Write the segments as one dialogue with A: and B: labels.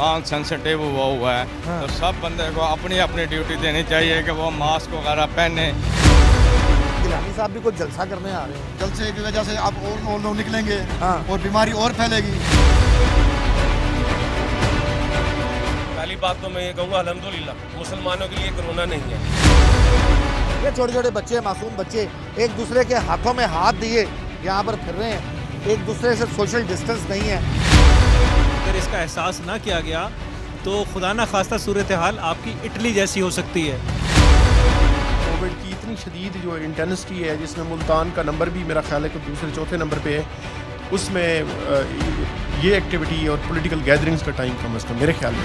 A: ज़बान सेंसिटिव हुआ है। हाँ। तो सब बंदे को अपनी अपनी ड्यूटी देनी चाहिए कि वो मास्क वगैरह पहने।
B: गिलानी साहब भी कुछ जलसा करने आ रहे हैं।
C: जलसे की वजह से अब और लोग निकलेंगे।
B: हाँ।
C: और बीमारी और फैलेगी।
D: पहली बात तो मैं ये कहूँगा अल्हम्दुलिल्लाह मुसलमानों के लिए कोरोना नहीं है।
B: ये छोटे छोटे बच्चे, मासूम बच्चे एक दूसरे के हाथों में हाथ दिए यहाँ पर फिर रहे हैं, एक दूसरे से सोशल डिस्टेंस नहीं है।
E: अगर इसका एहसास ना किया गया तो खुदा ना खास्ता सूरत हाल आपकी इटली जैसी हो सकती है।
F: कोविड की इतनी शदीद जो इंटेंसिटी है, जिसमें मुल्तान का नंबर भी मेरा ख्याल है कि दूसरे चौथे नंबर पे है, उसमें ये एक्टिविटी और पॉलिटिकल गैदरिंग्स का टाइम कम अज़ कम मेरे ख्याल में।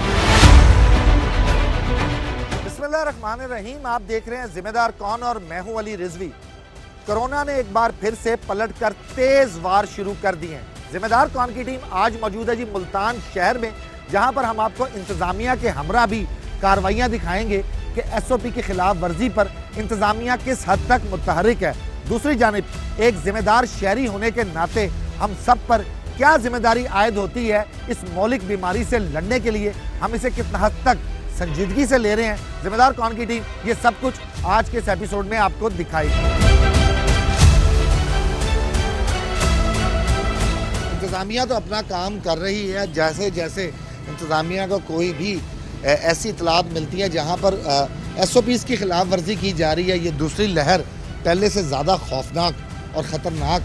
B: बिस्मिल्लाहिर्रहमानिर्रहीम, आप देख रहे हैं जिम्मेदार कौन और मैं हूं अली रिजवी। कोरोना ने एक बार फिर से पलटकर तेज वार शुरू कर दिए हैं। जिम्मेदार कौन की टीम आज मौजूद है जी मुल्तान शहर में, जहां पर हम आपको इंतजामिया के हमरा भी कार्रवाइयां दिखाएंगे कि SOP की खिलाफ वर्जी पर इंतजामिया किस हद तक मुतहरिक है। दूसरी जानिब एक जिम्मेदार शहरी होने के नाते हम सब पर क्या जिम्मेदारी आयद होती है इस मौलिक बीमारी से लड़ने के लिए, हम इसे कितना हद तक संजीदगी से ले रहे हैं। जिम्मेदार कौन की टीम ये सब कुछ आज के इस एपिसोड में आपको दिखाएगी। इंतजामिया तो अपना काम कर रही है। जैसे जैसे इंतजामिया को कोई भी ऐसी इतलात मिलती है जहां पर SOPs की खिलाफ वर्जी की जा रही है, ये दूसरी लहर पहले से ज़्यादा खौफनाक और ख़तरनाक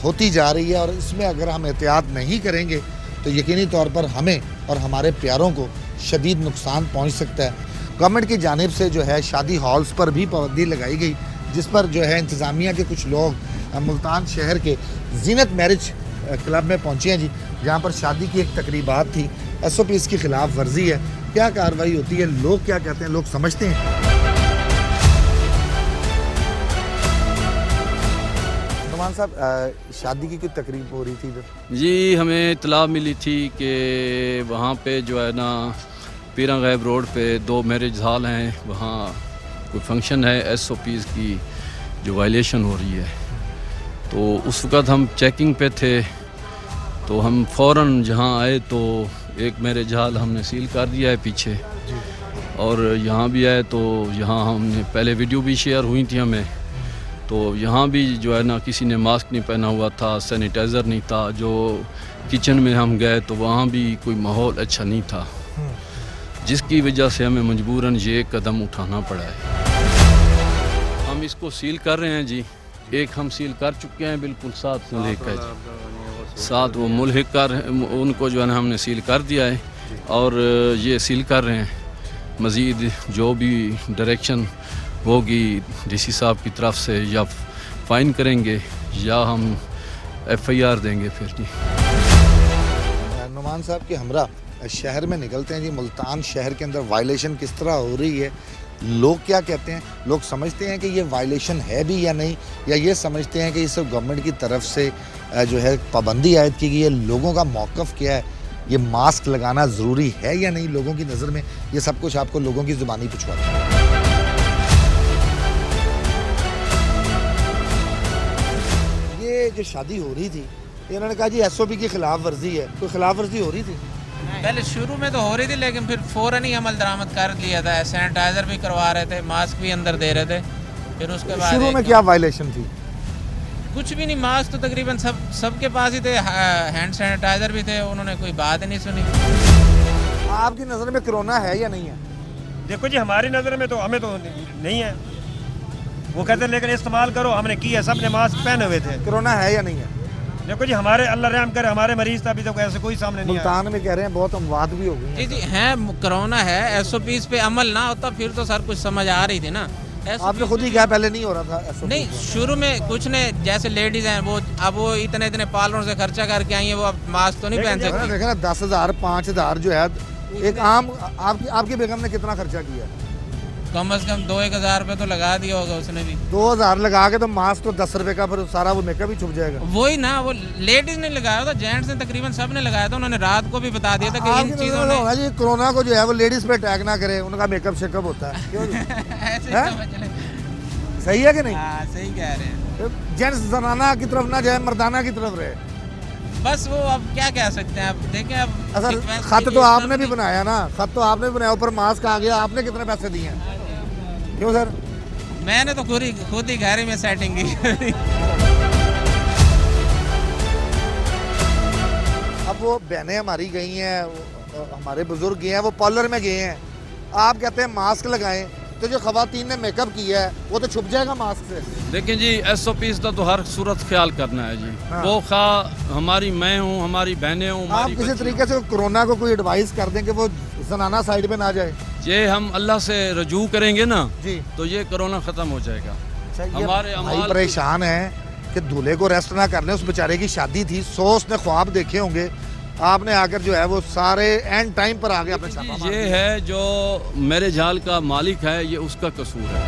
B: होती जा रही है। और इसमें अगर हम एहतियात नहीं करेंगे तो यकीनी तौर पर हमें और हमारे प्यारों को शदीद नुकसान पहुंच सकता है। गवर्नमेंट की जानिब से जो है शादी हॉल्स पर भी पाबंदी लगाई गई, जिस पर जो है इंतज़ामिया के कुछ लोग मुल्तान शहर के जीनत मैरिज क्लब में पहुंचे हैं जी, जहां पर शादी की एक तकरीबात थी। SOPs की खिलाफ वर्जी है, क्या कार्रवाई होती है, लोग क्या कहते हैं, लोग समझते हैं। नुमान साहब, शादी की कोई तकरीब हो रही थी इधर?
G: जी, हमें इतला मिली थी कि वहाँ पे जो है ना पीरा गैब रोड पे 2 मैरिज हॉल हैं, वहाँ कोई फंक्शन है, SOPs की जो वायलेशन हो रही है। तो उस वक़्त हम चेकिंग पे थे, तो हम फ़ौरन जहाँ आए तो एक मैरिज हॉल हमने सील कर दिया है पीछे, और यहाँ भी आए तो यहाँ हमने पहले वीडियो भी शेयर हुई थी हमें, तो यहाँ भी जो है ना किसी ने मास्क नहीं पहना हुआ था, सैनिटाइज़र नहीं था। जो किचन में हम गए तो वहाँ भी कोई माहौल अच्छा नहीं था, जिसकी वजह से हमें मजबूरन ये कदम उठाना पड़ा है। हम इसको सील कर रहे हैं जी, एक हम सील कर चुके हैं बिल्कुल साथ वो मुल्हिक कर उनको जो है ना हमने सील कर दिया है, और ये सील कर रहे हैं। मज़ीद जो भी डायरेक्शन होगी DC साहब की तरफ से, या फ़ाइन करेंगे या हम FIR देंगे फिर जी।
B: नुमान साहब के हमरा शहर में निकलते हैं जी, मुल्तान शहर के अंदर वायलेशन किस तरह हो रही है, लोग क्या कहते हैं, लोग समझते हैं कि ये वायलेशन है भी या नहीं, या ये समझते हैं कि इस गवर्नमेंट की तरफ से जो है पाबंदी आयद की गई है, लोगों का मौक़िफ़ क्या है, ये मास्क लगाना ज़रूरी है या नहीं लोगों की नज़र में, ये सब कुछ आपको लोगों की ज़ुबानी पूछवाते हैं। ये जो शादी हो रही थी, इन्होंने कहा जी SOP की खिलाफ वर्जी है, कोई खिलाफ वर्जी हो रही थी?
H: पहले शुरू में तो हो रही थी, लेकिन फिर फ़ौरन ही अमल दरामद कर लिया था। सैनिटाइज़र भी करवा रहे थे, मास्क भी अंदर दे रहे थे। फिर उसके बाद
B: शुरू में क्या वायलेशन थी?
H: कुछ भी नहीं, मास्क तो तकरीबन सबके पास ही थे, हैंड सैनिटाइज़र भी थे, उन्होंने कोई बात ही नहीं सुनी।
B: आपकी नज़र में कोरोना है या नहीं है?
D: देखो जी, हमारी नज़र में तो हमें तो नहीं है, वो कहते लेकिन इस्तेमाल करो, हमने किया, सब ने मास्क पहने हुए थे।
B: कोरोना है या नहीं है?
D: देखो जी, हमारे अल्लाह रहम करे, हमारे मरीज अभी तक ऐसे कोई सामने नहीं आया।
B: मुल्तान में कह रहे हैं बहुत अमवात भी हो गई।
H: जी है, कोरोना है, SOPs पे अमल ना होता फिर तो सर कुछ समझ आ रही थी ना।
B: आपने खुद ही क्या पहले नहीं हो रहा था SOP?
H: नहीं, शुरू में कुछ ने, जैसे लेडीज हैं वो अब वो इतने पार्लरों से खर्चा करके आई हैं, वो अब मास्क तो नहीं पहन सकती।
B: देखा ना 10,000 5,000 जो है एक आम, आपकी बेगम ने कितना खर्चा किया?
H: कम से कम 2-1 हज़ार रुपये तो लगा दिया होगा उसने भी।
B: 2,000 लगा के तो मास्क तो 10 रुपए का, फिर सारा वो मेकअप ही छुप जाएगा।
H: वही ना, वो लेडीज ने लगाया था, जेंट्स ने तकरीबन सब ने लगाया था। उन्होंने रात को भी बता दिया था कि इन चीजों ने
B: जी कोरोना को जो है वो लेडीज पे अटैक ना करे, उनका मेकअप शेकअप होता है। क्यों सही है कि नहीं?
H: सही कह रहे हैं।
B: जेंट्स जनाना की तरफ ना जाए, मर्दाना की तरफ रहे।
H: बस वो अब क्या कह सकते हैं, अब देखें अब
B: सर
H: request
B: खत
H: की
B: तो
H: इस
B: आपने
H: तरह
B: भी
H: की-
B: बनाया ना, खत तो आपने भी बनाया, ऊपर मास्क आ गया, आपने कितने पैसे दिए हैं? क्यों सर?
H: मैंने तो खुद ही घर में सेटिंग की।
B: अब वो बहनें हमारी गई हैं, हमारे बुजुर्ग गए हैं, वो पार्लर में गए हैं, आप कहते हैं मास्क लगाएं, तो जो खवातीन ने मेकअप किया है वो तो छुप जाएगा मास्क से।
G: देखिए जी SOPs का तो हर सूरत ख्याल करना है जी।
B: हाँ।
G: वो खा हमारी मैं हूँ, हमारी बहनें हूँ,
B: आप
G: हमारी
B: किसी
G: बच्चियाँ
B: तरीके से कोरोना को कोई एडवाइस कर दें कि वो जनाना साइड पे ना जाए।
G: हूँ। ये हम अल्लाह से रजू करेंगे ना
B: जी
G: तो ये कोरोना ख़त्म हो जाएगा।
B: अच्छा, ये
G: हमारे
B: भाई
G: अमाल
B: परेशान हैं कि दूल्हे को रेस्ट ना कर लें, उस बेचारे की शादी थी, 100 उसने ख्वाब देखे होंगे, आपने आकर जो है वो सारे एंड टाइम पर आ गए अपने छापा मार
G: ये
B: दिया।
G: है जो मेरे जाल का मालिक है, ये उसका कसूर है।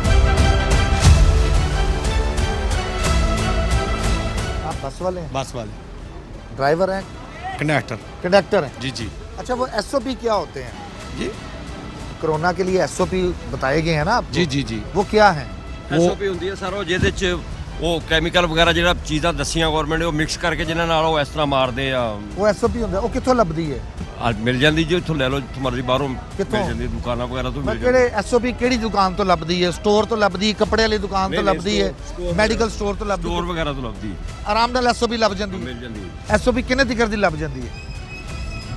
B: आप बस वाले हैं,
C: बस वाले
B: ड्राइवर हैं,
C: कंडक्टर।
B: कंडक्टर हैं?
C: जी जी
B: अच्छा, वो SOP क्या होते हैं?
C: जी
B: कोरोना के लिए SOP बताए गए हैं ना आपको?
C: जी जी जी
B: वो क्या है?
I: ਐਸਓਪੀ ਹੁੰਦੀ ਹੈ ਸਰ, ਉਹ ਜਿਹਦੇ ਚ ਉਹ ਕੈਮੀਕਲ ਵਗੈਰਾ ਜਿਹੜਾ ਚੀਜ਼ਾਂ ਦੱਸੀਆਂ ਗਵਰਨਮੈਂਟ ਨੇ ਉਹ ਮਿਕਸ ਕਰਕੇ ਜਿਨ੍ਹਾਂ ਨਾਲ ਉਹ ਇਸ ਤਰ੍ਹਾਂ ਮਾਰਦੇ ਆ।
B: वो SOP ਹੁੰਦਾ, ਉਹ ਕਿੱਥੋਂ ਲੱਭਦੀ ਹੈ?
I: ਅੱਜ ਮਿਲ ਜਾਂਦੀ ਜੀ, ਉੱਥੋਂ ਲੈ ਲਓ ਜਿੱਥੋਂ ਮਰਜ਼ੀ, ਬਾਹਰੋਂ
B: ਕਿੱਥੋਂ?
I: ਮਿਲ ਜਾਂਦੀ, ਦੁਕਾਨਾਂ ਵਗੈਰਾ ਤੋਂ
B: ਮੈਂ
I: ਮਿਲ ਜਾਂਦੀ।
B: ਕਿਹੜੇ SOP ਕਿਹੜੀ ਦੁਕਾਨ ਤੋਂ ਲੱਭਦੀ ਹੈ? ਸਟੋਰ ਤੋਂ ਲੱਭਦੀ, ਕੱਪੜੇ ਵਾਲੀ ਦੁਕਾਨ ਤੋਂ
I: ਨਹੀਂ,
B: ਲੱਭਦੀ ਹੈ,
I: store
B: ਮੈਡੀਕਲ ਸਟੋਰ ਤੋਂ ਲੱਭਦੀ
I: ਸਟੋਰ
B: ਹੈ?
I: ਵਗੈਰਾ ਤੋਂ ਲੱਭਦੀ,
B: ਆਰਾਮ ਨਾਲ SOP ਲੱਭ ਜਾਂਦੀ
I: ਮਿਲ
B: ਹੈ?
I: ਜਾਂਦੀ।
B: SOP ਕਿੰਨੇ ਤੀਕਰ ਦੀ ਲੱਭ ਜਾਂਦੀ ਹੈ?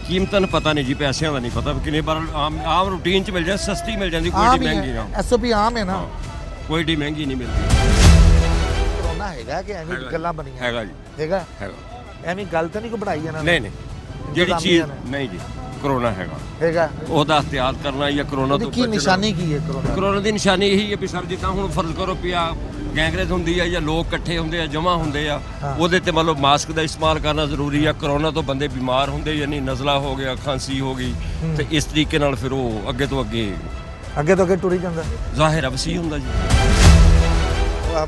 I: ਕੀਮਤਾਂ ਨੂੰ ਪਤਾ ਨਹੀਂ ਜੀ, ਪੈਸਿਆਂ ਦਾ ਨਹੀਂ ਪਤਾ ਕਿੰਨੇ ਬਾਰ ਆਮ ਰੂਟੀਨ ਚ ਮਿਲ ਜਾਂਦੀ, ਸਸਤੀ ਮਿਲ ਜਾਂਦੀ, ਕੋਈ
B: ਆਮ
I: ਏਡੀ
B: ਹੀ
I: ਮਹਿੰਗੀ
B: ਹੈ,
I: ਨਾ।
B: SOP ਆਮ ਹੈ ਨਾ।
I: ਕੋਈ ਏਡੀ ਮਹਿੰਗੀ ਨਹੀਂ ਮਿਲਦੀ।
B: ਕੋਰੋਨਾ ਹੈਗਾ ਕਿ ਐਵੇਂ
I: ਹੈਗਾ
B: ਗੱਲਾਂ
I: ਜੀ,
B: ਬਣੀਆਂ?
I: ਹੈਗਾ ਜੀ,
B: ਹੈਗਾ
I: ਹੈਗਾ।
B: ਐਵੇਂ ਗੱਲ ਤਾਂ ਨਹੀਂ ਕੋਈ ਬਣਾਈ ਇਹਨਾਂ ਨੇ?
I: ਨਹੀਂ ਨਹੀਂ, ਜਿਹੜੀ ਚੀਜ਼ ਨਹੀਂ ਜੀ, ਕਰੋਨਾ ਹੈਗਾ,
B: ਹੈਗਾ।
I: ਉਹਦਾ ਇhtiyਾਤ ਕਰਨਾ ਜਾਂ ਕਰੋਨਾ
B: ਉਹਦੀ
I: ਤੋਂ
B: ਕੀ ਨਿਸ਼ਾਨੀ ਕੀ ਹੈ ਕੋਰੋਨਾ?
I: ਕਰੋਨਾ ਦੀ ਨਿਸ਼ਾਨੀ ਇਹੀ ਹੈ ਵੀ ਸਰ, ਜਿੱਦਾਂ ਹੁਣ ਫਰਜ਼ ਕਰੋ ਵੀ ਆ ਗੈਂਗਰੇਜ਼ ਹੁੰਦੀ ਆ ਜਾਂ ਲੋਕ ਇਕੱਠੇ ਹੁੰਦੇ ਆ, ਜਮ੍ਹਾਂ ਹੁੰਦੇ ਆ,
B: ਹਾਂ।
I: ਉਹਦੇ ਤੇ ਮਤਲਬ ਮਾਸਕ ਦਾ ਇਸਤੇਮਾਲ ਕਰਨਾ ਜ਼ਰੂਰੀ ਆ। ਕਰੋਨਾ ਤੋਂ ਬੰਦੇ ਬਿਮਾਰ ਹੁੰਦੇ, ਯਾਨੀ ਨਜ਼ਲਾ ਹੋ ਗਿਆ, ਖਾਂਸੀ ਹੋ ਗਈ, ਤੇ ਇਸ ਤਰੀਕੇ ਨਾਲ ਫਿਰ ਉਹ ਅੱਗੇ ਤੋਂ ਅੱਗੇ
B: ਅੱਗੇ ਤੋਂ ਅੱਗੇ ਟੁਰੀ ਜਾਂਦਾ।
I: ਜ਼ਾਹਿਰ ਆ ਵਸੀ ਹੁੰਦਾ ਜੀ।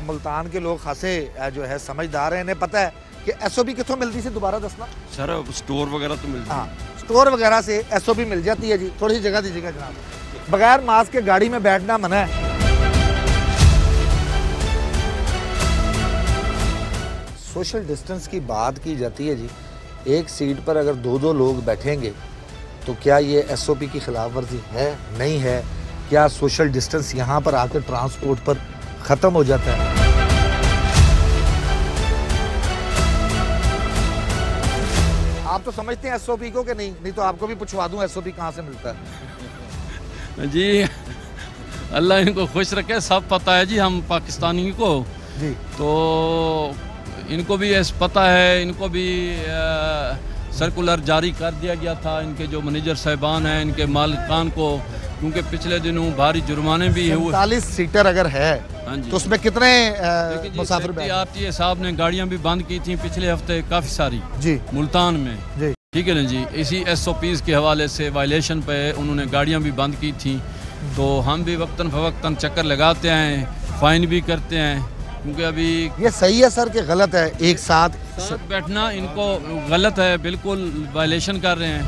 B: मुल्तान के लोग खासे जो है समझदार हैं, इन्हें पता है कि SOP कितों मिलती है, दोबारा दसना।
I: ਸਰ ਸਟੋਰ ਵਗੈरह ਤੋਂ ਮਿਲਦੀ
B: हाँ, स्टोर वगैरह से SOP मिल जाती है जी। थोड़ी सी जगह दीजिएगा जनाब। बगैर मास्क के गाड़ी में बैठना मना है। सोशल डिस्टेंस की बात की जाती है जी, एक सीट पर अगर दो लोग बैठेंगे तो क्या ये SOP की खिलाफ वर्जी है, नहीं है? क्या सोशल डिस्टेंस यहाँ पर आकर ट्रांसपोर्ट पर ख़त्म हो जाता है? आप तो समझते हैं SOP को कि नहीं? नहीं तो आपको भी पूछवा दूं SOP कहाँ से मिलता है?
G: जी अल्लाह इनको खुश रखे, सब पता है जी हम पाकिस्तानी को,
B: जी
G: तो इनको भी ऐसा पता है। इनको भी सर्कुलर जारी कर दिया गया था, इनके जो मैनेजर साहिबान हैं, इनके मालिकान को, क्योंकि पिछले दिनों भारी जुर्माने भी हुए।
B: 47 सीटर अगर है
G: हाँ जी।
B: तो उसमें कितने
G: देखिए जी,
B: मुसाफिर बैठे?
G: सेफ्टी साहब ने गाड़ियां भी बंद की थी पिछले हफ्ते काफ़ी सारी
B: जी
G: मुल्तान में।
B: जी
G: ठीक है ना जी, इसी SOPs के हवाले से वायलेशन पे उन्होंने गाड़ियां भी बंद की थी, तो हम भी वक्तन फवक्तन चक्कर लगाते हैं, फ़ाइन भी करते हैं, क्योंकि अभी
B: ये सही है सर कि गलत है एक साथ?
G: साथ बैठना इनको गलत है, बिल्कुल वायलेशन कर रहे हैं।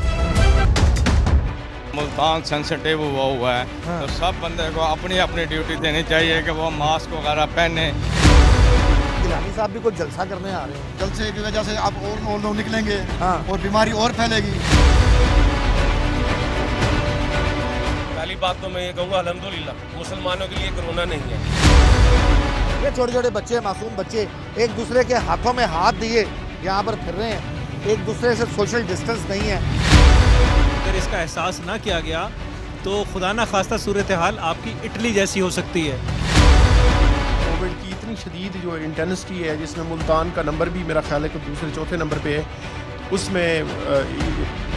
A: मुल्तान सेंसिटिव हुआ है,
B: हाँ।
A: तो सब बंदे को अपनी अपनी ड्यूटी देनी चाहिए कि वो मास्क वगैरह पहने।
B: गिलानी साहब भी कुछ जलसा करने आ रहे हैं।
C: जलसे की वजह से अब और लोग निकलेंगे
B: हाँ।
C: और बीमारी और फैलेगी।
D: पहली बात तो मैं ये कहूँगा अल्हम्दुलिल्लाह मुसलमानों के लिए कोरोना नहीं है।
B: ये छोटे छोटे बच्चे, मासूम बच्चे एक दूसरे के हाथों में हाथ दिए यहाँ पर फिर रहे हैं, एक दूसरे से सोशल डिस्टेंस नहीं है।
E: अगर इसका एहसास ना किया गया तो खुदा ना खास्ता सूरत हाल आपकी इटली जैसी हो सकती है।
F: कोविड की इतनी शदीद जो इंटेंसिटी है, जिसमें मुल्तान का नंबर भी मेरा ख्याल है कि दूसरे चौथे नंबर पे है, उसमें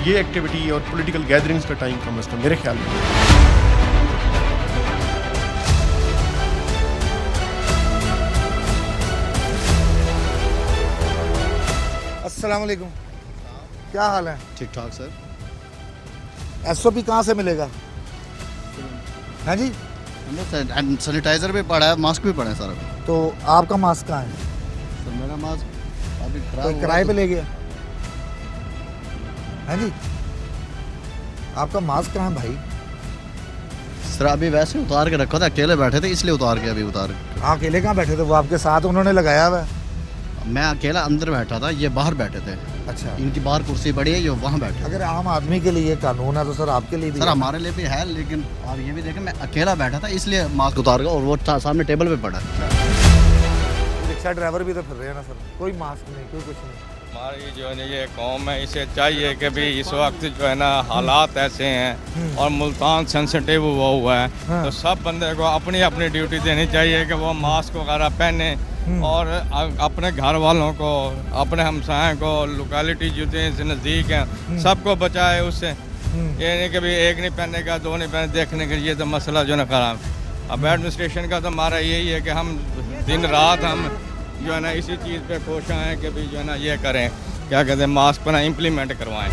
F: ये एक्टिविटी और पॉलिटिकल गैदरिंग्स का टाइम कम अज़ कम मेरे ख्याल में।
B: अस्सलाम वालेकुम, क्या हाल है?
C: ठीक ठाक सर।
B: SOP कहाँ से मिलेगा? हाँ जी,
C: सैनिटाइजर भी पड़ा है, मास्क भी पड़ा है सर।
B: तो आपका मास्क कहाँ है?
C: सर मेरा मास्क अभी
B: कोई किराए पे ले गया? हाँ जी, आपका मास्क कहाँ है भाई?
C: सर अभी वैसे उतार के रखा था, अकेले बैठे थे इसलिए उतार के अभी उतार के।
B: हाँ, अकेले कहाँ बैठे थे? वो आपके साथ उन्होंने लगाया हुआ है।
C: मैं अकेला अंदर बैठा था, ये बाहर बैठे थे।
B: अच्छा,
C: इनकी बाहर कुर्सी पड़ी है, ये वहाँ बैठे।
B: अगर आम आदमी के लिए कानून है तो सर आपके लिए भी
C: सर हमारे लिए भी है, लेकिन आप ये भी देखें मैं अकेला बैठा था इसलिए मास्क उतार गया और वो सामने टेबल पे पड़ा।
B: रिक्शा ड्राइवर भी तो फिर रहे हैं ना सर, कोई मास्क नहीं, कोई कुछ नहीं।
A: हमारी जो है ना ये कौम है, इसे चाहिए कि भी इस वक्त जो है ना हालात ऐसे हैं और मुल्तान सेंसिटिव हुआ है, तो सब बंदे को अपनी अपनी ड्यूटी देनी चाहिए कि वो मास्क वगैरह पहने और अपने घर वालों को, अपने हमसायों को, लोकेलिटी जो से नज़दीक हैं सबको बचाए उससे। ये नहीं कि भी एक नहीं पहनेगा, दो नहीं पहने, देखने के लिए तो मसला जो है ना खराब। अब एडमिनिस्ट्रेशन का तो हमारा यही है कि हम दिन रात हम जो है ना इसी चीज़ पे कोशिश हैं कि भी जो है ना ये करें, क्या कहते हैं, मास्क पर इम्प्लीमेंट करवाएं।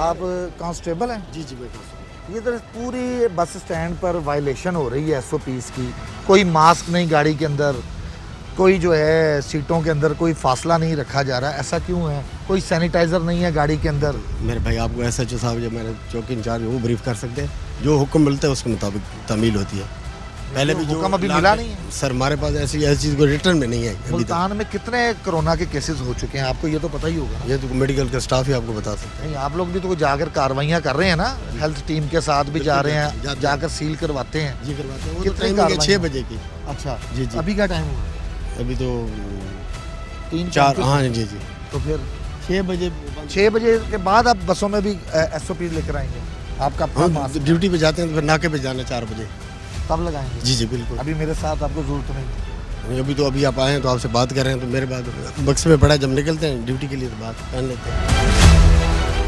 B: आप कांस्टेबल हैं?
C: जी जी बेटा।
B: ये तो पूरी बस स्टैंड पर वायलेशन हो रही है SOPs की। कोई मास्क नहीं गाड़ी के अंदर, कोई जो है सीटों के अंदर कोई फासला नहीं रखा जा रहा, ऐसा क्यों है? कोई सैनिटाइज़र नहीं है गाड़ी के अंदर।
J: मेरे भाई आपको SHO साहब जो मेरे चौकी इंचार्ज वो ब्रीफ कर सकते हैं, जो हुक्म मिलता है उसके मुताबिक तमील होती है। पहले भी जो
B: हुक्म अभी मिला नहीं है
J: सर, हमारे पास ऐसी चीज़ को रिटर्न में नहीं है।
B: मुल्तान में कितने कोरोना के केसेस हो चुके हैं आपको ये तो पता ही होगा।
J: ये तो मेडिकल का स्टाफ ही आपको बता सकते हैं।
B: नहीं, आप लोग भी तो जाकर कार्रवाइयाँ कर रहे हैं ना, हेल्थ टीम के साथ भी जा रहे हैं, जाकर सील करवाते हैं।
J: जी करवाते हैं।
B: कितने
J: टाइमिंग है 6 बजे की।
B: अच्छा
J: जी जी।
B: अभी क्या टाइम हुआ?
J: अभी तो
B: 3-4।
J: हाँ जी जी।
B: तो फिर
J: 6 बजे
B: 6 बजे के बाद आप बसों में भी SOP लेकर आएंगे? आपका
J: हाँ, ड्यूटी पे जाते हैं तो फिर नाके पे जाना 4 बजे
B: तब लगाएंगे?
J: जी जी बिल्कुल।
B: अभी मेरे साथ आपको जरूरत नहीं।
J: अभी आप आए हैं तो आपसे बात कर रहे हैं, तो मेरे बाद बक्से में पड़ा है, जब निकलते हैं ड्यूटी के लिए तो बात पहन लेते हैं।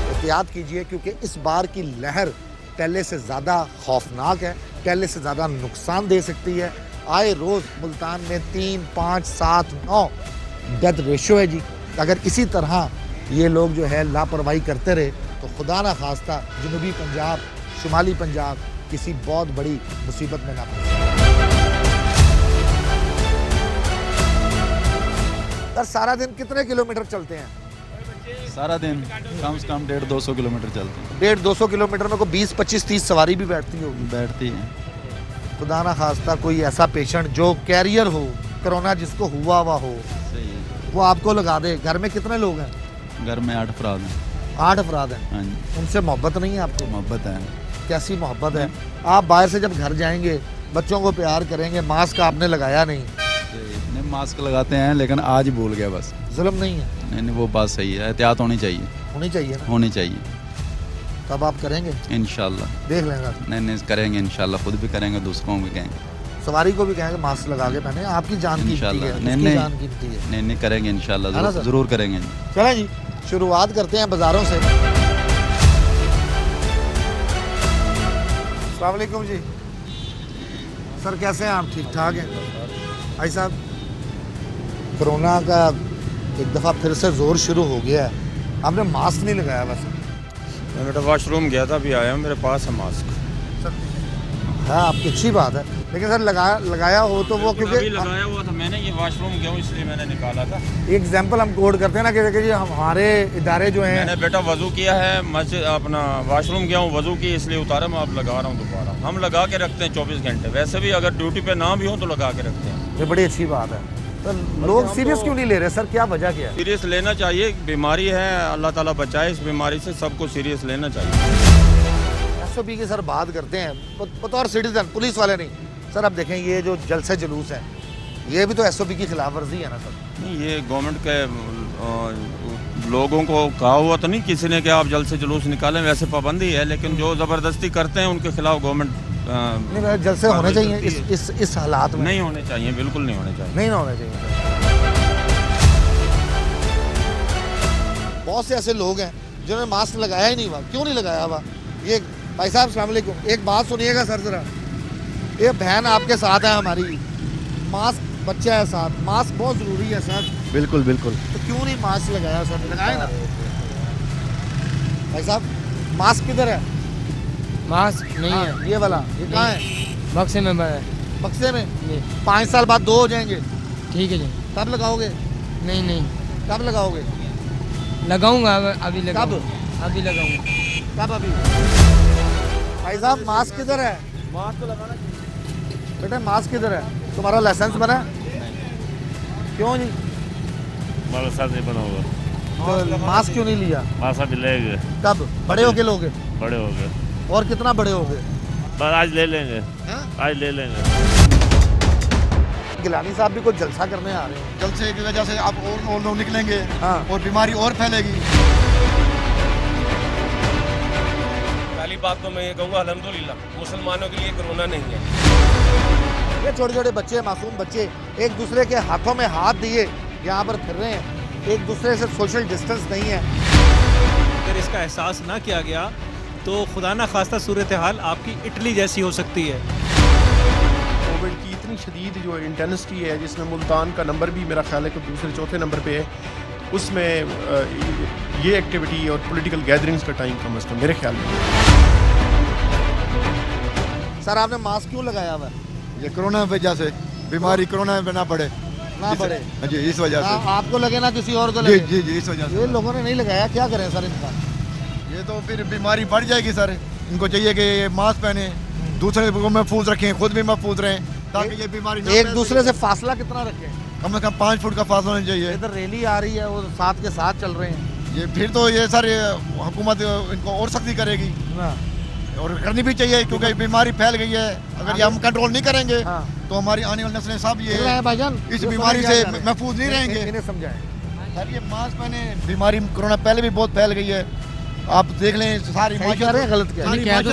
B: एहतियात कीजिए क्योंकि इस बार की लहर पहले से ज़्यादा खौफनाक है, पहले से ज़्यादा नुकसान दे सकती है। आए रोज़ मुल्तान में 3, 5, 7, 9 डेथ रेशो है जी। अगर इसी तरह ये लोग जो है लापरवाही करते रहे तो खुदा ना खास्ता जनूबी पंजाब, शुमाली पंजाब किसी बहुत बड़ी मुसीबत में ना पड़े। सर सारा दिन कितने किलोमीटर चलते हैं?
K: सारा दिन कम से कम 150-200 किलोमीटर चलते हैं।
B: 150-200 किलोमीटर में को 20, 25, 30 सवारी भी बैठती होगी?
K: बैठती हैं।
B: खुदा ना खास्ता कोई ऐसा पेशेंट जो कैरियर हो, कोरोना जिसको हुआ हो,
K: सही है।
B: वो आपको लगा दे। घर में कितने लोग हैं?
K: घर में 8 अफराद हैं।
B: 8 अफराद हैं।
K: हाँ जी।
B: उनसे मोहब्बत नहीं है आपको?
K: मोहब्बत है।
B: कैसी मोहब्बत है? आप बाहर से जब घर जाएंगे बच्चों को प्यार करेंगे, मास्क आपने लगाया नहीं।
K: नहीं मास्क लगाते हैं लेकिन आज भूल गया बस।
B: जुल्म नहीं है?
K: नहीं वो बात सही है, एहतियात होनी चाहिए।
B: होनी चाहिए ना?
K: होनी चाहिए।
B: तब आप करेंगे
K: इंशाल्लाह।
B: देख लेंगे।
K: नहीं करेंगे इंशाल्लाह, खुद भी करेंगे, दूसरों को भी कहेंगे,
B: सवारी को भी कहेंगे मास्क लगा के पहने। आपकी जान कीमती है, उसकी जान कीमती है।
K: नहीं करेंगे इंशाल्लाह, जरूर करेंगे।
B: चलें जी, शुरुआत करते हैं बाज़ारों से। अस्सलाम वालेकुम जी। सर कैसे हैं आप? ठीक ठाक हैं भाई साहब? कोरोना का एक दफ़ा फिर से ज़ोर शुरू हो गया है, आपने मास्क नहीं लगाया बस।
L: मैं बेटा वॉशरूम गया था, अभी आया हूँ, मेरे पास है मास्क।
B: हाँ आपकी अच्छी बात है, लेकिन सर लगाया हो तो वो क्योंकि
L: अभी लगाया हुआ था मैंने, ये वॉशरूम गया हूँ इसलिए मैंने निकाला था।
B: एग्जाम्पल हम कोड करते हैं ना कि जी हमारे इदारे जो हैं।
L: मैंने बेटा वज़ू किया है, मस्जिद अपना वॉशरूम गया हूँ, वज़ू की इसलिए उतारा, मैं अब लगा रहा हूँ दोबारा। हम लगा के रखते हैं 24 घंटे, वैसे भी अगर ड्यूटी पे ना भी हो तो लगा के रखते हैं।
B: ये बड़ी अच्छी बात है। तो लोग सीरियस क्यों नहीं ले रहे सर, क्या वजह क्या है?
L: सीरियस लेना चाहिए, बीमारी है, अल्लाह ताला बचाए इस बीमारी से, सबको सीरियस लेना चाहिए।
B: SOP की सर बात करते हैं बतौर सिटीजन, पुलिस वाले नहीं। सर अब देखें ये जो जलसे जुलूस हैं, ये भी तो SOP की खिलाफ वर्जी है ना सर?
L: नहीं, ये गवर्नमेंट के लोगों को कहा हुआ तो नहीं किसी ने कि आप जलसे जुलूस निकालें, वैसे पाबंदी है, लेकिन जो ज़बरदस्ती करते हैं उनके खिलाफ गवर्नमेंट
B: नहीं जलसे होने चाहिए इस हालात में?
L: नहीं होने चाहिए, बिल्कुल नहीं होने चाहिए।
B: नहीं होने चाहिए। बहुत से ऐसे लोग हैं जिन्होंने मास्क लगाया ही नहीं हुआ। क्यों नहीं लगाया हुआ? ये भाई साहब अस्सलाम वालेकुम, एक बात सुनिएगा सर ज़रा। ये बहन आपके साथ है हमारी, मास्क बच्चा है साथ, मास्क बहुत ज़रूरी है सर।
C: बिल्कुल बिल्कुल।
B: तो क्यों नहीं मास्क लगाया सर? लगाए ना भाई साहब। मास्क किधर है?
M: मास्क नहीं है।
B: ये वाला ये कहाँ है?
M: बक्से में है।
B: बक्से में? 5 साल बाद 2 हो जाएंगे।
M: ठीक है जी।
B: कब लगाओगे?
M: नहीं
B: कब लगाओगे?
M: लगाऊंगा अभी
B: कब?
M: अभी लगाऊंगा।
B: कब अभी? भाई साहब मास्क किधर है?
L: मास्क लगाना
B: बेटा मास्क किधर है? तुम्हारा लाइसेंस बना है? क्यों जी?
N: साथ नहीं बना होगा
B: तो मास्क क्यों नहीं लिया?
N: मास्क अभी लेंगे।
B: कब? बड़े होके लोगे?
N: बड़े हो गए।
B: और कितना बड़े हो गए?
N: बस आज ले लेंगे। आज ले लेंगे।
B: गिलानी साहब भी कुछ जलसा करने आ रहे हैं।
O: जलसे की वजह से आप और लोग निकलेंगे और बीमारी और फैलेगी।
I: पहली बात तो मैं ये कहूँगा अल्हम्दुलिल्लाह मुसलमानों के लिए कोरोना नहीं है।
B: ये छोटे छोटे बच्चे, मासूम बच्चे एक दूसरे के हाथों में हाथ दिए यहाँ पर फिर रहे हैं, एक दूसरे से सोशल डिस्टेंस नहीं है।
E: अगर इसका एहसास ना किया गया तो खुदा ना खास्ता सूरत हाल आपकी इटली जैसी हो सकती है।
F: कोविड की इतनी शदीद जो इंटेंसिटी है, जिसमें मुल्तान का नंबर भी मेरा ख्याल है कि दूसरे चौथे नंबर पे है, उसमें ये एक्टिविटी और पॉलिटिकल गैदरिंग्स का टाइम कम अज़ कम मेरे ख्याल में।
B: सर आपने मास्क क्यों लगाया हुआ है?
O: ये कोरोना वजह से, बीमारी कोरोना में ना पड़े
B: पड़े
O: जी, इस वजह से।
B: आपको लगे ना किसी और को लगे?
O: जी जी इस वजह से।
B: ये लोगों ने नहीं लगाया, क्या करें सर इनका?
O: ये तो फिर बीमारी बढ़ जाएगी सर। इनको चाहिए कि मास्क पहने, दूसरे को महफूज रखें, खुद भी महफूज रहें, ताकि ये बीमारी ना
B: एक दूसरे से फासला कितना रखें?
O: कम से कम 5 फुट का फासला होना चाहिए।
B: इधर रैली आ रही है, वो साथ के साथ चल रहे हैं।
O: ये फिर तो ये सर हुकूमत इनको और सख्ती करेगी और करनी भी चाहिए, क्योंकि बीमारी फैल गई है। अगर ये हम कंट्रोल नहीं करेंगे तो हमारी आने वाली नस्लें सब ये इस बीमारी से महफूज नहीं रहेंगे।
B: इन्हें समझाएं
O: सर ये मास्क पहने, बीमारी कोरोना पहले भी बहुत फैल गई है, आप देख लें सारी
B: गलत क्या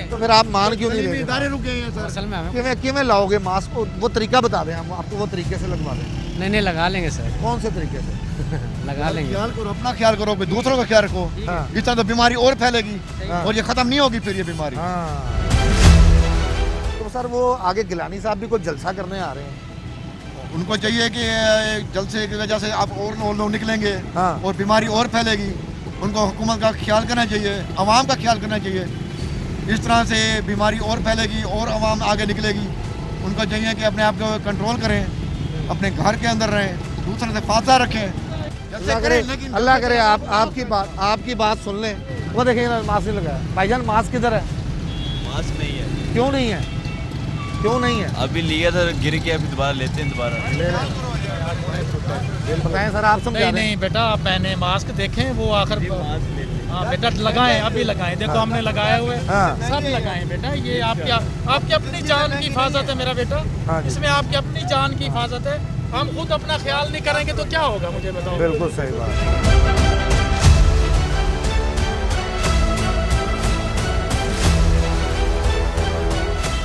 B: तो फिर आप मान क्यों नहीं रहे?
O: इदारे रुक गए हैं सर।
B: किवें लाओगे मास्क? वो तरीका बता दें, हम आपको वो तरीके से लगवा दें।
M: नहीं लगा लेंगे सर।
B: कौन से तरीके से?
M: लगा लेंगे।
O: ख्याल करो, अपना ख्याल करो, दूसरों का ख्याल रखो। इस तरह तो बीमारी और फैलेगी और ये खत्म नहीं होगी फिर ये बीमारी।
B: तो सर वो आगे गिलानी साहब भी कुछ जलसा करने आ रहे हैं।
O: उनको चाहिए कि जलसे की वजह से आप और लोग निकलेंगे और बीमारी और फैलेगी। उनको हुकूमत का ख्याल करना चाहिए, आवाम का ख्याल करना चाहिए। इस तरह से बीमारी और फैलेगी और आवाम आगे निकलेगी। उनको चाहिए कि अपने आप को कंट्रोल करें, अपने घर के अंदर रहें, दूसरे से फासला रखें।
B: अल्लाह करे आपकी बात सुन लें। वो देखिए मास्क नहीं लगाया। भाईजान मास्क किधर है?
P: मास्क नहीं है।
B: क्यों नहीं है? क्यों नहीं है?
P: अभी लिया था, गिर गया, अभी दोबारा लेते हैं दोबारा।
B: बताएं सर, आप समझा
Q: नहीं बेटा, आप पहने मास्क, देखें वो आखिर। हाँ बेटा लगाएं, अभी लगाएं। देखो हमने लगाए हुए सब लगाएं बेटा। ये आपकी अपनी जान की हिफाजत है मेरा बेटा। इसमें आपकी अपनी जान की हिफाजत है। हम खुद अपना ख्याल नहीं करेंगे तो क्या होगा, मुझे बताओ।
B: बिल्कुल सही बात।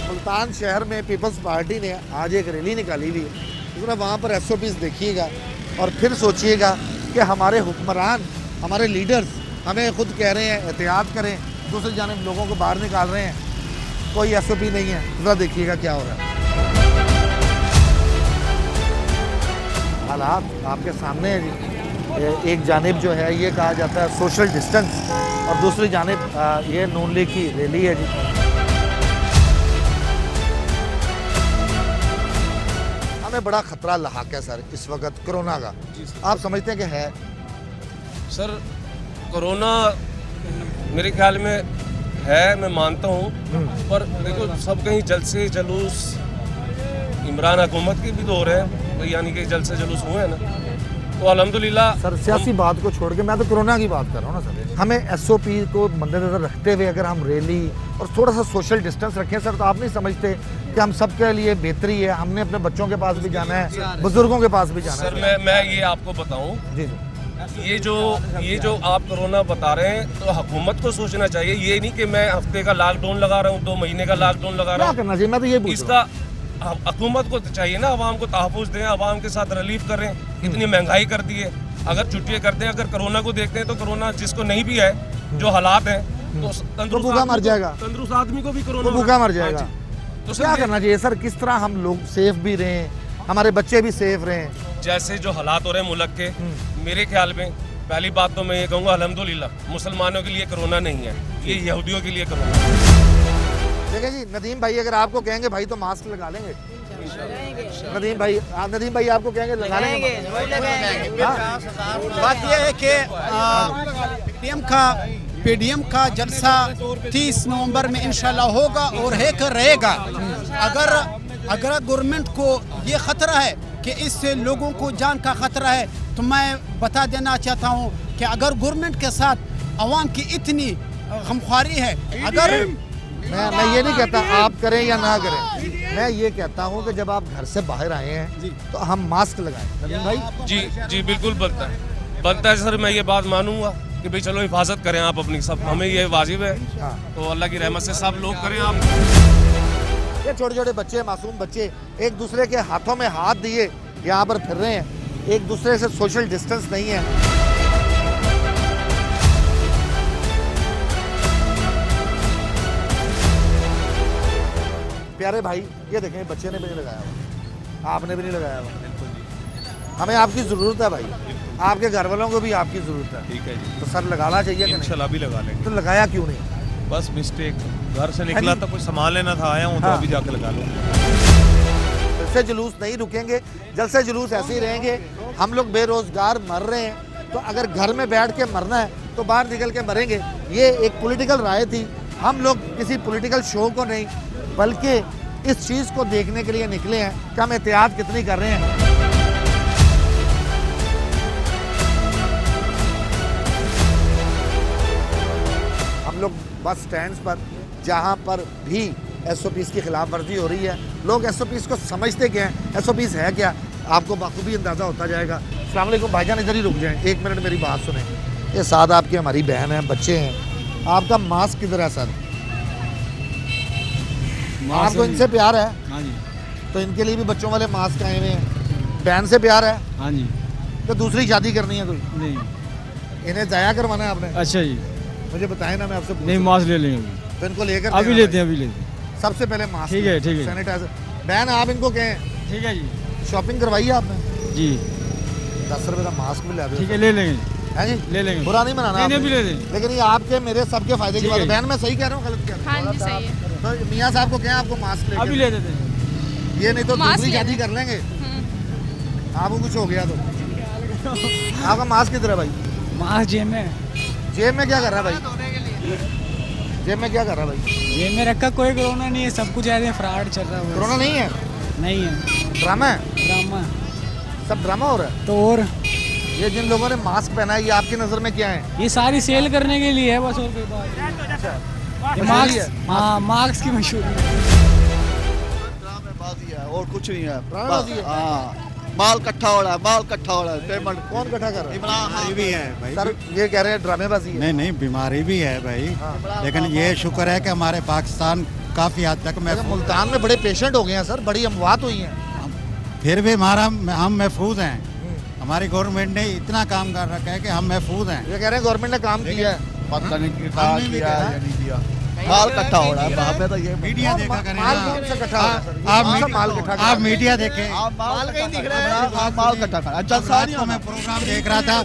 B: मुल्तान शहर में पीपल्स पार्टी ने आज एक रैली निकाली हुई है। वहाँ पर SOPs देखिएगा और फिर सोचिएगा कि हमारे हुक्मरान, हमारे लीडर्स हमें खुद कह रहे हैं एहतियात करें, दूसरी जानिब लोगों को बाहर निकाल रहे हैं, कोई SOP नहीं है। ज़रा देखिएगा क्या हो रहा है। हालात आपके सामने है जी। एक जानिब जो है ये कहा जाता है सोशल डिस्टेंस और दूसरी जानिब ये नून लीग की रैली है जी। हमें बड़ा खतरा लाहक है सर इस वक्त कोरोना का। आप समझते हैं कि है?
I: सर कोरोना मेरे ख्याल में है, मैं मानता हूँ, पर देखो सब कहीं जलसे जुलूस इमरान हुकूमत के भी तो हो रहे हैं, तो यानी कि जलसे जुलूस हुए हैं ना, तो अल्हम्दुलिल्लाह।
B: सर सियासी बात को छोड़ के मैं तो कोरोना की बात कर रहा हूँ ना सर। हमें SOP को मद्देनजर रखते हुए अगर हम रैली और थोड़ा सा सोशल डिस्टेंस रखें सर, तो आप नहीं समझते कि हम सबके लिए बेहतरी है? हमने अपने बच्चों के पास भी जाना है, बुजुर्गों के पास भी जाना है।
I: सर मैं ये आपको बताऊँ, ये जो आप कोरोना बता रहे हैं, तो हुकूमत को सोचना चाहिए। ये नहीं कि मैं हफ्ते का लॉकडाउन लगा रहा हूँ, 2 महीने का लॉकडाउन लगा रहा हूँ।
B: क्या करना चाहिए? मैं तो ये पूछ
I: इसका हुकूमत को चाहिए ना, आवाम को तहफ़्फ़ुज़ दें, आवाम के साथ रिलीफ करें। इतनी महंगाई कर दी है, अगर छुट्टियाँ करते हैं, अगर कोरोना को देखते हैं तो कोरोना जिसको नहीं भी है, जो हालात हैं, तो
B: भूखा मर जाएगा,
I: तंदुरुस्त आदमी को भी कोरोना
B: भूखा मर जाएगा। तो क्या करना चाहिए सर? किस तरह हम लोग सेफ भी रहें, हमारे बच्चे भी सेफ रहें?
I: जैसे जो हालात हो रहे हैं मुल्क के, मेरे ख्याल में पहली बात तो मैं ये कहूँगा अल्हम्दुलिल्लाह मुसलमानों के लिए कोरोना नहीं है, ये यहूदियों के लिए कोरोना है।
B: देखिए जी, नदीम भाई अगर आपको कहेंगे भाई तो मास्क लगा लेंगे। नदीम भाई आपको कहेंगे लगा लेंगे।
R: बात यह है कि पीएम का पीडीएम का जलसा 30 नवंबर में इंशाल्लाह होगा और है कर रहेगा। अगर गवर्नमेंट को ये खतरा है कि इससे लोगों को जान का खतरा है, तो मैं बता देना चाहता हूँ कि अगर गवर्नमेंट के साथ अवाम की इतनी गमख्वारी है, अगर
B: मैं ये नहीं कहता आप करें या ना करें, मैं ये कहता हूँ कि जब आप घर से बाहर आए हैं तो हम मास्क लगाएं। नवीन भाई
I: जी बिल्कुल बनता है सर। मैं ये बात मानूंगा कि भाई चलो हिफाजत करें आप अपनी, सब हमें ये वाजिब है। तो अल्लाह की रहमत से सब लोग करें आप।
B: ये छोटे छोटे बच्चे, मासूम बच्चे एक दूसरे के हाथों में हाथ दिए यहाँ पर फिर रहे हैं, एक दूसरे से सोशल डिस्टेंस नहीं है। प्यारे भाई ये देखें, बच्चे ने भी नहीं लगाया हुआ, आपने भी नहीं लगाया हुआ। हमें आपकी ज़रूरत है भाई, आपके घर वालों को भी आपकी ज़रूरत है। ठीक है जी। तो सर लगाना चाहिए कि
S: इंशाल्लाह भी लगा लेंगे।
B: तो लगाया क्यों नहीं?
S: बस मिस्टेक, घर से निकला था, कोई सामान लेना था, आया हूँ तो अभी जाके लगा लो।
B: जलसे जुलूस नहीं रुकेंगे, जलसे जुलूस ऐसे ही रहेंगे। हम लोग बेरोजगार मर रहे हैं, तो अगर घर में बैठ के मरना है तो बाहर निकल के मरेंगे। ये एक पॉलिटिकल राय थी। हम लोग किसी पॉलिटिकल शो को नहीं, बल्कि इस चीज़ को देखने के लिए निकले हैं कि हम एहतियात कितनी कर रहे हैं। हम लोग बस स्टैंड्स पर जहां पर भी SOPs की खिलाफ वर्जी हो रही है, लोग SOPs को समझते क्या हैं, SOPs है क्या, आपको बखूबी अंदाज़ा होता जाएगा। अस्सलाम वालेकुम भाईजान, इधर ही रुक जाएं, 1 मिनट मेरी बात सुने। ये साथ आपकी हमारी बहन है, बच्चे हैं, आपका मास्क किधर है सर? आपको इनसे प्यार है?
T: हाँ जी।
B: तो इनके लिए भी बच्चों वाले मास्क आए हुए हैं। बहन से प्यार है?
T: हाँ जी।
B: तो दूसरी शादी करनी है कोई?
T: नहीं।
B: इन्हें जाया करवाना है आपने?
T: अच्छा जी।
B: मुझे बताएं ना, मैं आपसे
T: नहीं, मास्क ले लेंगे
B: तो इनको लेकर
T: अभी लेते हैं, अभी लेते हैं।
B: सबसे पहले मास्क।
T: ठीक है, ठीक है।
B: सैनिटाइजर। बहन आप इनको कहें।
T: ठीक है जी।
B: शॉपिंग करवाई है आपने?
T: जी।
B: 10 रुपए का मास्क भी ला दो।
T: ठीक है, ले लेंगे।
B: है जी,
T: ले लेंगे।
B: बुरा नहीं मनाना,
T: भी ले लेंगे।
B: लेकिन ये आपके मेरे सबके फायदे की बात है। बहन मैं सही कह रहा हूँ, गलत कह रहा हूँ?
U: हाँ जी सही है।
B: तो मियाँ साहब को कहें आपको मास्क ले
T: अभी ले देते हैं।
B: ये नहीं तो दूसरी शादी कर लेंगे। आपको कुछ हो गया तो आपका मास्क किधर है भाई?
T: मास्क जेब में।
B: जेब में क्या कर रहा है भाई? जेब में क्या कर रहा है भाई?
T: जेब में रखा, कोई कोरोना नहीं है, सब कुछ ऐसे फ्रॉड चल रहा है।
B: कोरोना नहीं है?
T: नहीं है।
B: ड्रामा है?
T: ड्रामा।
B: सब ड्रामा हो रहा है?
T: तो और
B: ये जिन लोगों ने मास्क पहना है, ये आपकी नज़र में क्या है?
T: ये सारी सेल करने के लिए है बस, और कोई बात नहीं। मार्क्स की मशहूरी
C: है और कुछ नहीं है।
B: हाँ,
C: माल इकट्ठा हो रहा है, माल इकट्ठा हो रहा है। पेमेंट
B: कौन इकट्ठा कर रहा है?
C: इमरान
J: भी है भाई।
B: सर ये कह रहे हैं ड्रामेबाजी है।
J: नहीं, बीमारी भी है भाई। लेकिन ये शुक्र है कि हमारे पाकिस्तान काफ़ी हद तक
B: मुल्तान में बड़े पेशेंट हो गए हैं सर, बड़ी अमवात हुई हैं,
J: फिर भी हम महफूज हैं। हमारी गवर्नमेंट ने इतना काम कर रखा है कि हम महफूज हैं।
B: ये कह रहे हैं गवर्नमेंट ने काम किया है,
C: पता नहीं किया या नहीं किया। माल इकट्ठा हो रहा है वहाँ पे, तो ये
J: मीडिया देखा करें।
B: माल कौन सा इकट्ठा हो रहा है सर?
J: आप मीडिया देखें।
C: माल कहीं दिख रहा है, माल इकट्ठा कर। अच्छा
J: रात को मैं प्रोग्राम देख रहा था,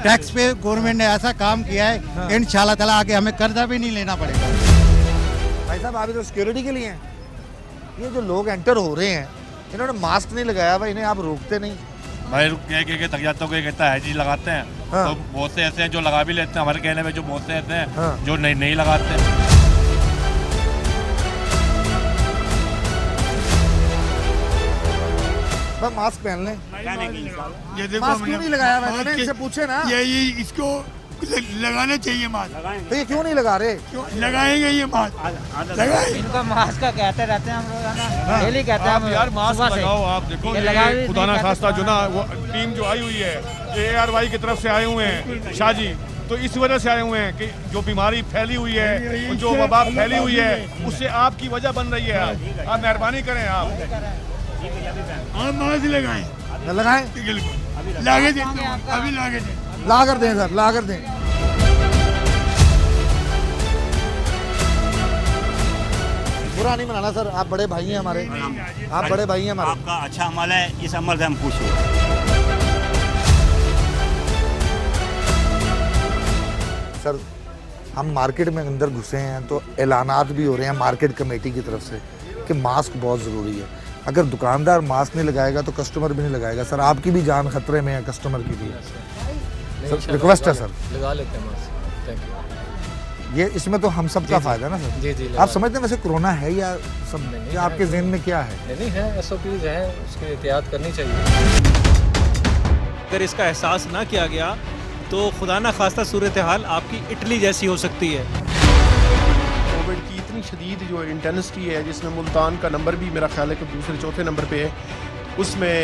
J: टैक्स पे गवर्नमेंट ने ऐसा काम किया है, इंशाल्लाह ताला आगे हमें कर्जा भी नहीं लेना पड़ेगा।
B: भाई साहब आप इधर सिक्योरिटी के लिए हैं। ये जो लोग एंटर हो रहे हैं, इन्होंने मास्क नहीं लगाया हुआ, इन्हें आप रोकते नहीं?
S: भाई कह थक जाता हूँ, कहता है जी लगाते हैं। तो बहुत से ऐसे हैं जो लगा भी लेते हैं, हमारे कहने में जो बहुत से ऐसे हैं जो नहीं लगाते।
B: मास्क पहन लें।
V: ये देखो,
B: मास्क क्यों नहीं लगाया? मैंने इनसे पूछे ना।
V: ये इसको लगाना चाहिए मास्क।
B: तो ये क्यों नहीं लगा रहे?
V: क्यों लगाएंगे ये मास्क? लगाएंगे।
W: इनको मास्क का कहते रहते हैं हम लोग, है ना, डेली कहते हैं हम
S: यार मास्क लगाओ। आप देखो ये खुदा ना खास्ता जो ना वो टीम जो आई हुई है, ARY की तरफ से आए हुए हैं शाह जी, तो इस वजह से आए हुए हैं कि जो बीमारी फैली हुई है, जो वबा फैली हुई है, उससे आपकी वजह बन रही है। आप मेहरबानी करें, आप
V: मास्क लगाएं।
B: लगाएं,
V: लागे दें, अभी लागे दें,
B: ला कर दें सर, ला कर दें। बुरा नहीं मनाना सर, आप बड़े भाई हैं हमारे, आप बड़े भाई हैं हमारे।
X: आपका अच्छा अमल है, इस अमल से हम खुश हैं।
B: सर हम मार्केट में अंदर घुसे हैं तो ऐलानात भी हो रहे हैं मार्केट कमेटी की तरफ से कि मास्क बहुत ज़रूरी है। अगर दुकानदार मास्क नहीं लगाएगा तो कस्टमर भी नहीं लगाएगा। सर आपकी भी जान खतरे में है, कस्टमर की भी। सर रिक्वेस्ट है सर,
Y: लगा लेते हैं मास्क। Thank you.
B: ये इसमें तो हम सबका फायदा है ना सर।
E: जी जी।
B: आप समझते हैं वैसे कोरोना है या सब या आपके जहन में क्या है?
E: नहीं है, SOPs है, उसकी एहतियात करनी चाहिए। अगर इसका एहसास ना किया गया तो खुदा ना खास्ता सूरत हाल आपकी इटली जैसी हो सकती है।
F: कोविड की इतनी शदीद जो इंटेंसिटी है, जिसमें मुल्तान का नंबर भी मेरा ख्याल है कि दूसरे चौथे नंबर पे है, उसमें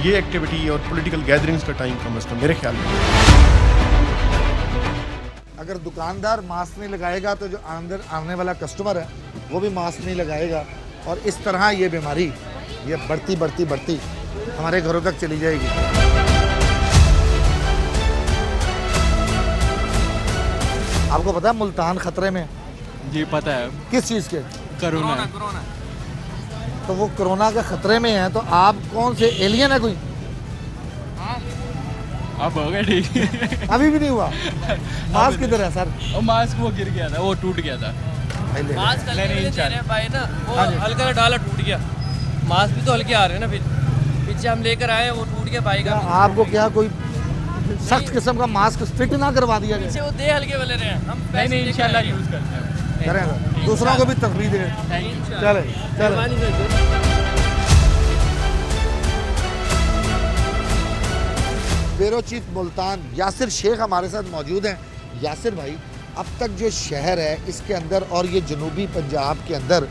F: ये एक्टिविटी और पॉलिटिकल गैदरिंग्स का टाइम कम अज़ कम मेरे ख्याल में।
B: अगर दुकानदार मास्क नहीं लगाएगा तो जो अंदर आने वाला कस्टमर है वो भी मास्क नहीं लगाएगा, और इस तरह ये बीमारी ये बढ़ती बढ़ती बढ़ती हमारे घरों तक चली जाएगी। आपको पता है मुल्तान खतरे में?
K: जी पता है।
B: किस चीज़ के?
K: कोरोना।
B: तो वो कोरोना के खतरे में है, तो आप कौन से एलियन है कोई?
K: अब हो गया ठीक।
B: अभी भी नहीं हुआ। मास्क किधर है सर?
K: वो मास्क वो गिर गया था, वो टूट गया था।
D: मास्क भाई ना वो हल्का डाला टूट गया। मास्क भी तो हल्के आ रहे हैं ना, पीछे हम लेकर आए वो टूट गया भाई का।
B: आपको क्या कोई सख्त किस्म का मास्क फिट ना करवा दिया
D: पीछे वो दे हल्के वाले रहे हैं हम?
K: नहीं इंशाल्लाह यूज करते हैं,
B: करेंगे, दूसरों को भी तकलीफ दे। चले चले। ब्यूरो चीफ मुल्तान यासिर शेख हमारे साथ मौजूद हैं। यासिर भाई, अब तक जो शहर है इसके अंदर और ये जनूबी पंजाब के अंदर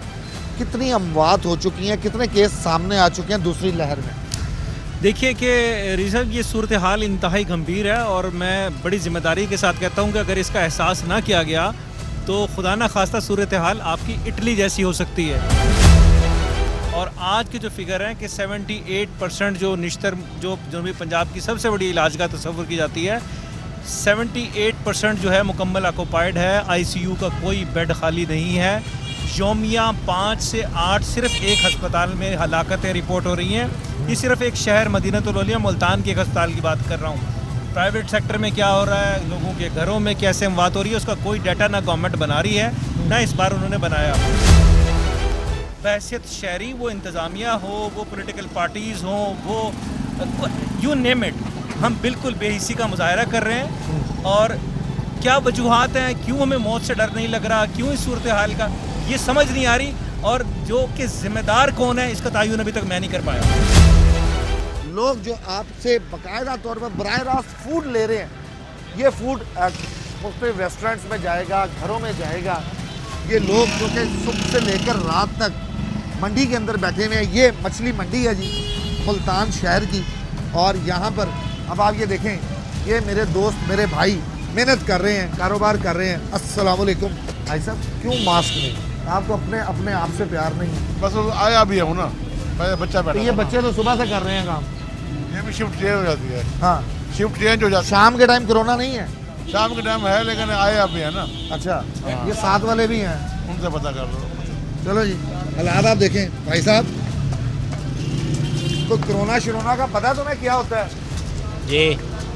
B: कितनी अमवात हो चुकी हैं, कितने केस सामने आ चुके हैं दूसरी लहर में?
E: देखिए कि रिजल्ट ये सूरत हाल इंतहाई गंभीर है, और मैं बड़ी जिम्मेदारी के साथ कहता हूँ कि अगर इसका एहसास ना किया गया तो खुदा ना खास्ता सूरत हाल आपकी इटली जैसी हो सकती है। और आज के जो फिगर हैं कि 78% जो निश्तर जो जनूबी पंजाब की सबसे बड़ी इलाज का तस्वुर की जाती है, 78% जो है मुकम्मल ऑक्यूपाइड है। ICU का कोई बेड खाली नहीं है। यौमिया 5 से 8 सिर्फ एक अस्पताल में हलाकतें रिपोर्ट हो रही हैं। ये सिर्फ एक शहर मदीनतुल औलिया मुल्तान के एक अस्पताल की बात कर रहा हूँ। प्राइवेट सेक्टर में क्या हो रहा है, लोगों के घरों में कैसे अमवात हो रही है, उसका कोई डाटा ना गवर्नमेंट बना रही है, ना इस बार उन्होंने बनाया। बहैसियत शहरी, वो इंतज़ामिया हो, वो पॉलिटिकल पार्टीज़ हो, वो यू नेम इट, हम बिल्कुल बेहिसी का मुजाहरा कर रहे हैं। और क्या वजूहात हैं, क्यों हमें मौत से डर नहीं लग रहा, क्यों इस सूरत हाल का ये समझ नहीं आ रही, और जो कि जिम्मेदार कौन है इसका तयन अभी तक मैं नहीं कर पाया।
B: लोग जो आपसे बाकायदा तौर पर बराह रास्त फूड ले रहे हैं, ये फूड मुख्तलिफ रेस्टोरेंट्स में जाएगा, घरों में जाएगा। ये लोग जो कि सुबह से लेकर रात तक मंडी के अंदर बैठे हुए हैं। ये मछली मंडी है जी मुल्तान शहर की, और यहाँ पर अब आप ये देखें, ये मेरे दोस्त मेरे भाई मेहनत कर रहे हैं, कारोबार कर रहे हैं। अस्सलाम वालेकुम भाई साहब, क्यों मास्क नहीं? आपको अपने आप से प्यार नहीं है?
S: बस आया भी हूँ ना, बच्चा बैठा।
B: ये बच्चे तो सुबह से कर रहे हैं काम,
S: ये भी शिफ्ट चेंज हो जाती है।
B: हाँ
S: शिफ्ट चेंज हो जाती है।
B: शाम के टाइम कोरोना नहीं है?
S: शाम के टाइम है, लेकिन आया भी है ना।
B: अच्छा, ये साथ वाले भी हैं,
S: उनसे पता कर लो।
B: चलो जी, हालात आप देखें भाई साहब। तो कोरोना शरोना का पता तुम्हें क्या होता है?
W: जी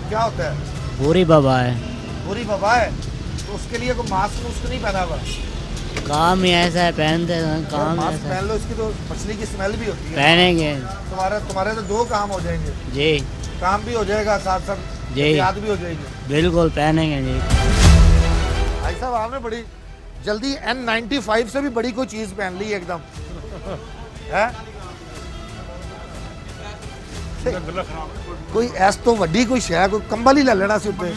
B: क्या होता है?
W: पूरी बबा है।
B: पूरी बबा है, तो उसके लिए कोई मास्क नहीं पहना हुआ?
W: काम ही ऐसा है, पहनते हैं काम।
B: मास्क पहन लो, इसकी तो मछली की स्मेल भी होती है।
W: पहनेंगे।
B: तुम्हारे तो 2 काम हो जाएंगे
W: जी,
B: काम भी हो जाएगा, साथ साथ याद भी हो जाएगी।
W: बिल्कुल पहनेंगे जी।
B: भाई साहब आपने बड़ी जल्दी N95 से भी बड़ी कोई चीज पहन ली एकदम है। कोई ऐस तो वड्डी कोई शय, कोई कंबल ही ले लेना सी उत्ते।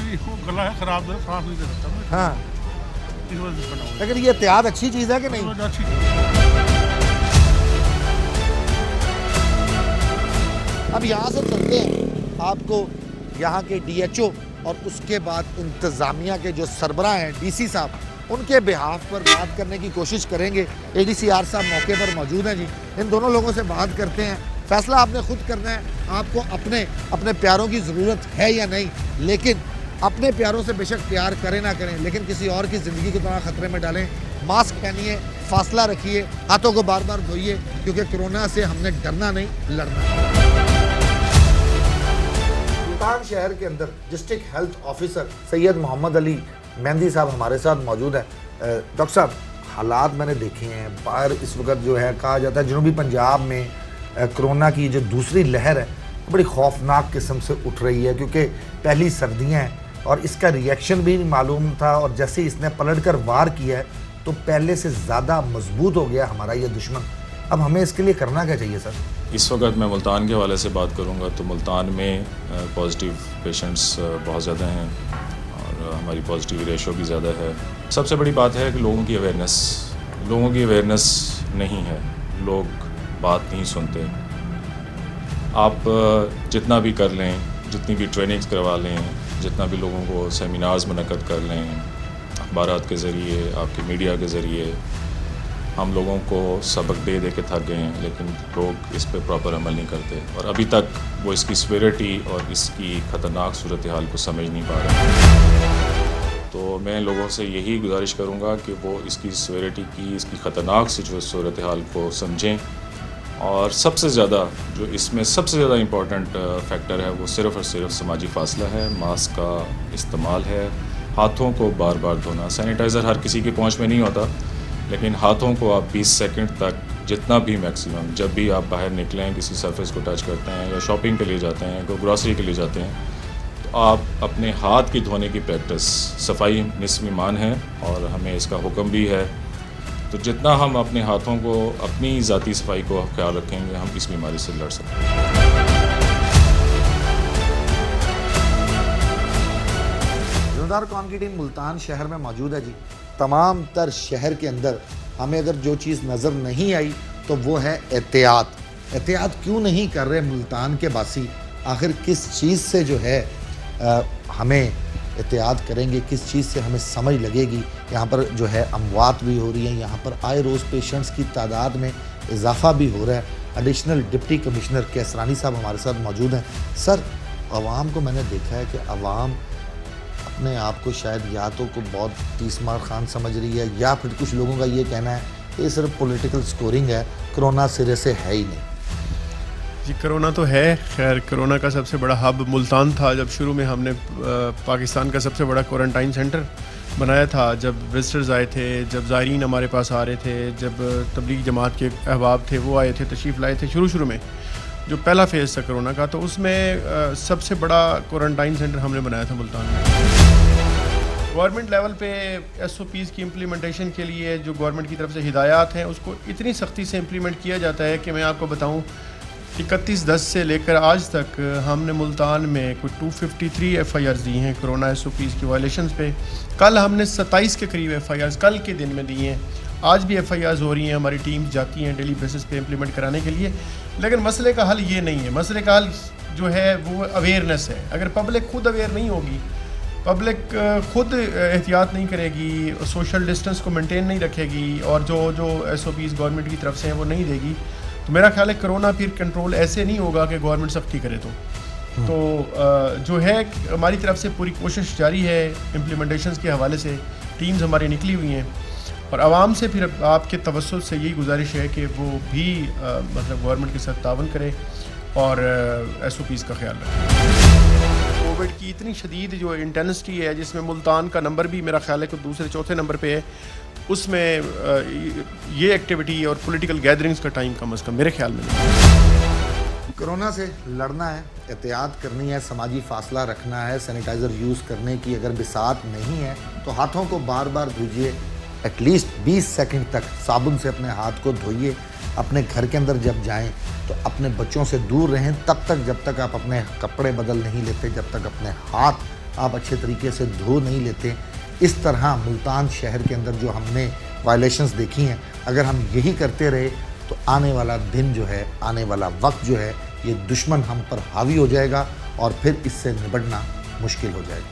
S: गला है खराब, सांस नहीं ले सकता।
B: हाँ, लेकिन ये एहतियात अच्छी चीज है कि नहीं? अब यहाँ से चलते हैं आपको यहाँ के DHO और उसके बाद इंतज़ामिया के जो सरबराह हैं DC साहब, उनके बिहाफ पर बात करने की कोशिश करेंगे। ADCR साहब मौके पर मौजूद हैं जी, इन दोनों लोगों से बात करते हैं। फैसला आपने खुद करना है, आपको अपने प्यारों की ज़रूरत है या नहीं। लेकिन अपने प्यारों से बेशक प्यार करें ना करें, लेकिन किसी और की ज़िंदगी को तो खतरे में डालें। मास्क पहनिए, फासला रखिए, हाथों को बार बार धोइए, क्योंकि कोरोना से हमने डरना नहीं, लड़ना। मुल्तान शहर के अंदर district health officer Syed Mohammad Ali Mehndi साहब हमारे साथ मौजूद है। डॉक्टर साहब, हालात मैंने देखे हैं बाहर इस वक्त जो है, कहा जाता है जनूबी पंजाब में कोरोना की जो दूसरी लहर है बड़ी खौफनाक किस्म से उठ रही है, क्योंकि पहली सर्दियाँ हैं, और इसका रिएक्शन भी मालूम था, और जैसे इसने पलटकर वार किया है तो पहले से ज़्यादा मजबूत हो गया हमारा ये दुश्मन। अब हमें इसके लिए करना क्या चाहिए सर?
A: इस वक्त मैं मुल्तान के हवाले से बात करूंगा तो मुल्तान में पॉजिटिव पेशेंट्स बहुत ज़्यादा हैं और हमारी पॉजिटिव रेशो भी ज़्यादा है। सबसे बड़ी बात है कि लोगों की अवेयरनेस नहीं है, लोग बात नहीं सुनते। आप जितना भी कर लें, जितनी भी ट्रेनिंग्स करवा लें, जितना भी लोगों को सेमिनार्स मुनक़्क़द कर लें, अखबारात के ज़रिए, आपके मीडिया के ज़रिए, हम लोगों को सबक दे के थक गए हैं, लेकिन लोग इस पर प्रॉपर अमल नहीं करते और अभी तक वो इसकी सीवियरिटी और इसकी ख़तरनाक सूरत हाल को समझ नहीं पा रहे। तो मैं लोगों से यही गुजारिश करूँगा कि वो इसकी सीवियरिटी की, इसकी ख़तरनाक सूरत हाल को समझें, और सबसे ज़्यादा जो इसमें सबसे ज़्यादा इम्पॉर्टेंट फैक्टर है वो सिर्फ़ और सिर्फ समाजी फ़ासला है, मास्क का इस्तेमाल है, हाथों को बार बार धोना। सैनिटाइज़र हर किसी की पहुंच में नहीं होता, लेकिन हाथों को आप 20 सेकंड तक जितना भी मैक्सिमम, जब भी आप बाहर निकलें, किसी सरफेस को टच करते हैं या शॉपिंग के लिए जाते हैं, कोई ग्रॉसरी के लिए जाते हैं, तो आप अपने हाथ की धोने की प्रैक्टिस, सफाई निस्फ़ ईमान है और हमें इसका हुक्म भी है। तो जितना हम अपने हाथों को, अपनी ज़ाती सफाई को ख्याल रखेंगे, हम इस बीमारी से लड़ सकते हैं।
B: ज़िम्मेदार कौम की टीम मुल्तान शहर में मौजूद है जी। तमाम तर शहर के अंदर हमें अगर जो चीज़ नज़र नहीं आई तो वो है एहतियात। एहतियात क्यों नहीं कर रहे मुल्तान के बासी? आखिर किस चीज़ से जो है हमें एहतियात करेंगे, किस चीज़ से हमें समझ लगेगी? यहाँ पर जो है अमवात भी हो रही हैं, यहाँ पर आए रोज़ पेशेंट्स की तादाद में इजाफ़ा भी हो रहा है। एडिशनल डिप्टी कमिश्नर कैसरानी साहब हमारे साथ मौजूद हैं। सर, अवाम को मैंने देखा है कि अवाम अपने आप को शायद या तो को बहुत तीसमार खान समझ रही है, या फिर कुछ लोगों का ये कहना है कि ये सिर्फ पॉलिटिकल स्कोरिंग है, कोरोना सिरे से है ही नहीं।
F: जी, कोरोना तो है। खैर, कोरोना का सबसे बड़ा हब मुल्तान था। जब शुरू में हमने पाकिस्तान का सबसे बड़ा क्वारंटाइन सेंटर बनाया था, जब विजिटर्स आए थे, जब ज़ायरीन हमारे पास आ रहे थे, जब तबलीग जमात के अहबाब थे वो आए थे, तशरीफ़ लाए थे, शुरू में जो पहला फेज़ था कोरोना का, तो उसमें सबसे बड़ा क्वारंटाइन सेंटर हमने बनाया था मुल्तान में। गवर्नमेंट लेवल पे SOPs की इम्प्लीमेंटेशन के लिए जो गवर्नमेंट की तरफ से हिदायत हैं उसको इतनी सख्ती से इम्प्लीमेंट किया जाता है कि मैं आपको बताऊं, 31/10 से लेकर आज तक हमने मुल्तान में कुछ 253 FIRs दी हैं कोरोना SOPs की वायलेशंस पे। कल हमने 27 के करीब FIRs कल के दिन में दी हैं। आज भी FIRs हो रही हैं, हमारी टीम जाती हैं डेली बेसिस पे इम्प्लीमेंट कराने के लिए। लेकिन मसले का हल ये नहीं है, मसले का हल जो है वो अवेयरनेस है। अगर पब्लिक खुद अवेयर नहीं होगी, पब्लिक खुद एहतियात नहीं करेगी, सोशल डिस्टेंस को मेंटेन नहीं रखेगी और जो SOPs गवर्नमेंट की तरफ से हैं वो नहीं देगी, तो मेरा ख्याल है कोरोना फिर कंट्रोल ऐसे नहीं होगा कि गवर्नमेंट सख्ती करे। तो जो है हमारी तरफ से पूरी कोशिश जारी है इम्प्लीमेंटेशन के हवाले से, टीम्स हमारी निकली हुई हैं, और आवाम से फिर आपके तवज्जुह से यही गुजारिश है कि वो भी मतलब गवर्नमेंट के साथ तावन करे और SOPs का ख्याल रखें। कोविड की इतनी शदीद जो इंटेंसिटी है, जिसमें मुल्तान का नंबर भी मेरा ख्याल है कि दूसरे चौथे नंबर पे है, उसमें ये एक्टिविटी और पॉलिटिकल गैदरिंग्स का टाइम कम अज़ कम मेरे ख्याल में नहीं।
B: कोरोना से लड़ना है, एहतियात करनी है, समाजी फासला रखना है, सैनिटाइज़र यूज़ करने की अगर बिसात नहीं है तो हाथों को बार बार धोइए, एटलीस्ट 20 सेकंड तक साबुन से अपने हाथ को धोइए। अपने घर के अंदर जब जाएं तो अपने बच्चों से दूर रहें तब तक, जब तक आप अपने कपड़े बदल नहीं लेते, जब तक अपने हाथ आप अच्छे तरीके से धो नहीं लेते। इस तरह मुल्तान शहर के अंदर जो हमने वायलेशंस देखी हैं, अगर हम यही करते रहे तो आने वाला दिन जो है, आने वाला वक्त जो है, ये दुश्मन हम पर हावी हो जाएगा और फिर इससे निपटना मुश्किल हो जाएगा।